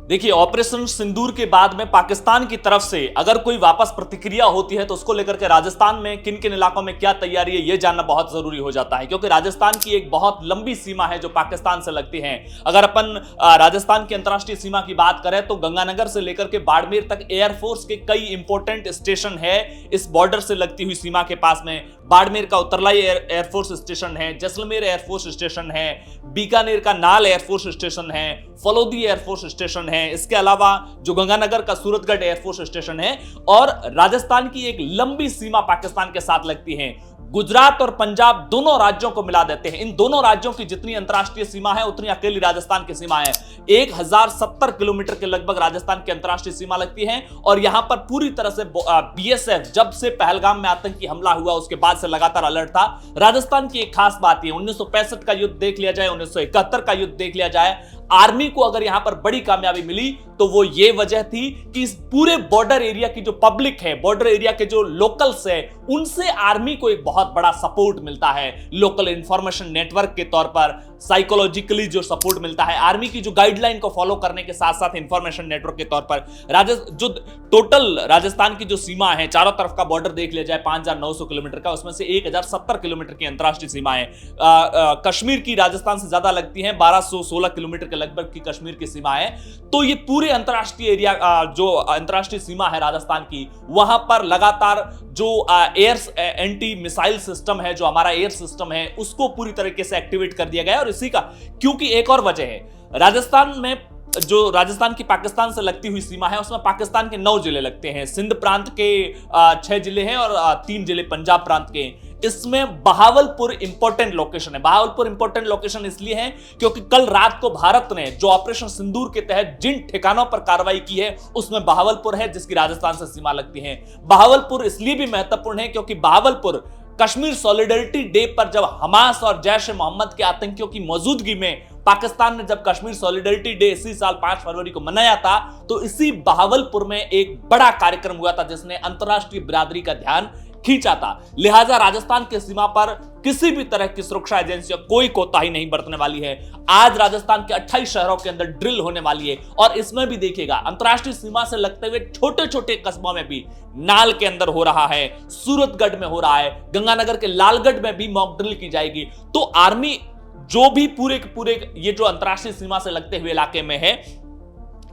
देखिए, ऑपरेशन सिंदूर के बाद में पाकिस्तान की तरफ से अगर कोई वापस प्रतिक्रिया होती है तो उसको लेकर के राजस्थान में किन किन इलाकों में क्या तैयारी है यह जानना बहुत जरूरी हो जाता है, क्योंकि राजस्थान की एक बहुत लंबी सीमा है जो पाकिस्तान से लगती है। अगर अपन राजस्थान की अंतर्राष्ट्रीय सीमा की बात करें तो गंगानगर से लेकर के बाड़मेर तक एयरफोर्स के कई इंपोर्टेंट स्टेशन है इस बॉर्डर से लगती हुई सीमा के पास में। बाड़मेर का उत्तरलाई एयरफोर्स स्टेशन है, जैसलमेर एयरफोर्स स्टेशन है, बीकानेर का नाल एयरफोर्स स्टेशन है, फलोदी एयरफोर्स स्टेशन है, इसके अलावा जो गंगानगर का सूरतगढ़ एयरफोर्स स्टेशन है। और राजस्थान की एक लंबी सीमा पाकिस्तान के साथ लगती है। गुजरात और पंजाब दोनों राज्यों को मिला देते हैं। इन दोनों राज्यों की जितनी अंतर्राष्ट्रीय सीमा है उतनी अकेली राजस्थान की सीमा है। 1070 किलोमीटर के लगभग राजस्थान की अंतर्राष्ट्रीय सीमा लगती है। और यहां पर पूरी तरह से बीएसएफ जब से पहलगाम में आतंकी हमला हुआ उसके बाद से लगातार अलर्ट था। राजस्थान की एक खास बात यह 1965 का युद्ध देख लिया जाए, 1971 का युद्ध देख लिया जाए, आर्मी को अगर यहां पर बड़ी कामयाबी मिली तो वो ये वजह थी कि इस पूरे बॉर्डर एरिया की जो पब्लिक है, बॉर्डर एरिया के जो लोकल्स है, उनसे आर्मी को एक बहुत बड़ा सपोर्ट मिलता है। लोकल इंफॉर्मेशन नेटवर्क के तौर पर साइकोलॉजिकली जो सपोर्ट मिलता है, आर्मी की जो गाइडलाइन को फॉलो करने के साथ साथ इंफॉर्मेशन नेटवर्क के तौर पर जो टोटल राजस्थान की जो सीमा है, चारों तरफ का बॉर्डर देख लिया जाए 5900 किलोमीटर का, उसमें से 1070 किलोमीटर की अंतर्राष्ट्रीय सीमा है। कश्मीर की राजस्थान से ज्यादा लगती है, 1216 किलोमीटर के लगभग की कश्मीर की सीमा है। तो ये पूरे अंतर्राष्ट्रीय एरिया जो अंतर्राष्ट्रीय सीमा है राजस्थान की, वहां पर लगातार जो एयर एंटी मिसाइल सिस्टम है, जो हमारा एयर सिस्टम है, उसको पूरी तरीके से एक्टिवेट कर दिया गया है। और इसी का क्योंकि एक और वजह है, राजस्थान में जो राजस्थान की पाकिस्तान से लगती हुई सीमा है उसमें पाकिस्तान के 9 जिले लगते हैं, सिंध प्रांत के 6 जिले हैं और 3 जिले पंजाब प्रांत के। इसमें बहावलपुर इंपॉर्टेंट लोकेशन है। बहावलपुर इंपॉर्टेंट लोकेशन इसलिए है क्योंकि कल रात को भारत ने जो ऑपरेशन सिंदूर के तहत जिन ठिकानों पर कार्रवाई की है उसमें बहावलपुर है, जिसकी राजस्थान से सीमा लगती है। बहावलपुर इसलिए भी महत्वपूर्ण है क्योंकि बहावलपुर कश्मीर सॉलिडरिटी डे पर जब हमास और जैश ए मोहम्मद के आतंकियों की मौजूदगी में पाकिस्तान ने जब कश्मीर सॉलिडरिटी डे इसी साल 5 फरवरी को मनाया था, तो इसी बहावलपुर में एक बड़ा कार्यक्रम हुआ था जिसने अंतर्राष्ट्रीय बिरादरी का ध्यान खींचा था। लिहाजा राजस्थान की सीमा पर किसी भी तरह की सुरक्षा एजेंसियां कोई कोताही नहीं बरतने वाली है। आज राजस्थान के 28 शहरों के अंदर ड्रिल होने वाली है और इसमें भी देखिएगा अंतर्राष्ट्रीय सीमा से लगते हुए छोटे छोटे कस्बों में भी, नाल के अंदर हो रहा है, सूरतगढ़ में हो रहा है, गंगानगर के लालगढ़ में भी मॉक ड्रिल की जाएगी। तो आर्मी जो भी पूरे ये जो अंतर्राष्ट्रीय सीमा से लगते हुए इलाके में है,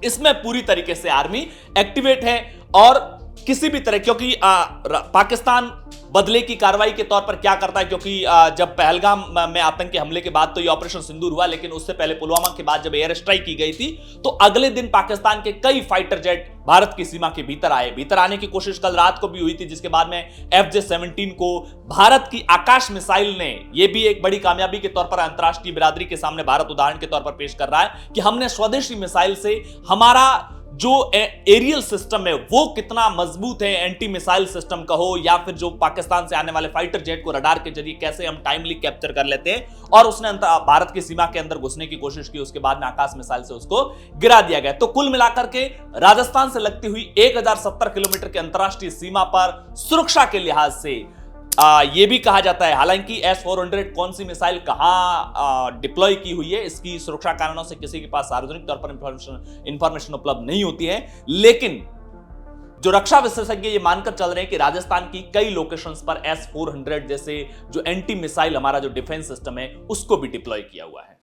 इसमें पूरी तरीके से आर्मी एक्टिवेट है। और किसी भी तरह, क्योंकि पाकिस्तान बदले की कार्रवाई के तौर पर क्या करता है, क्योंकि जब पहलगाम में आतंकी हमले के बाद तो ये ऑपरेशन सिंदूर हुआ, लेकिन उससे पहले पुलवामा के बाद जब एयर स्ट्राइक की गई थी तो अगले दिन पाकिस्तान के कई फाइटर जेट भारत की सीमा के भीतर आए। भीतर आने की कोशिश कल रात को भी हुई थी, जिसके बाद में FJ-17 को भारत की आकाश मिसाइल ने, यह भी एक बड़ी कामयाबी के तौर पर अंतर्राष्ट्रीय बिरादरी के सामने भारत उदाहरण के तौर पर पेश कर रहा है कि हमने स्वदेशी मिसाइल से हमारा जो एरियल सिस्टम है वो कितना मजबूत है, एंटी मिसाइल सिस्टम कहो या फिर जो पाकिस्तान से आने वाले फाइटर जेट को रडार के जरिए कैसे हम टाइमली कैप्चर कर लेते हैं। और उसने भारत की सीमा के अंदर घुसने की कोशिश की, उसके बाद में आकाश मिसाइल से उसको गिरा दिया गया। तो कुल मिलाकर के राजस्थान से लगती हुई 1070 किलोमीटर के अंतर्राष्ट्रीय सीमा पर सुरक्षा के लिहाज से यह भी कहा जाता है, हालांकि S-400 कौन सी मिसाइल कहां डिप्लॉय की हुई है इसकी सुरक्षा कारणों से किसी के पास सार्वजनिक तौर पर इंफॉर्मेशन उपलब्ध नहीं होती है, लेकिन जो रक्षा विशेषज्ञ ये मानकर चल रहे हैं कि राजस्थान की कई लोकेशंस पर S-400 जैसे जो एंटी मिसाइल हमारा जो डिफेंस सिस्टम है उसको भी डिप्लॉय किया हुआ है।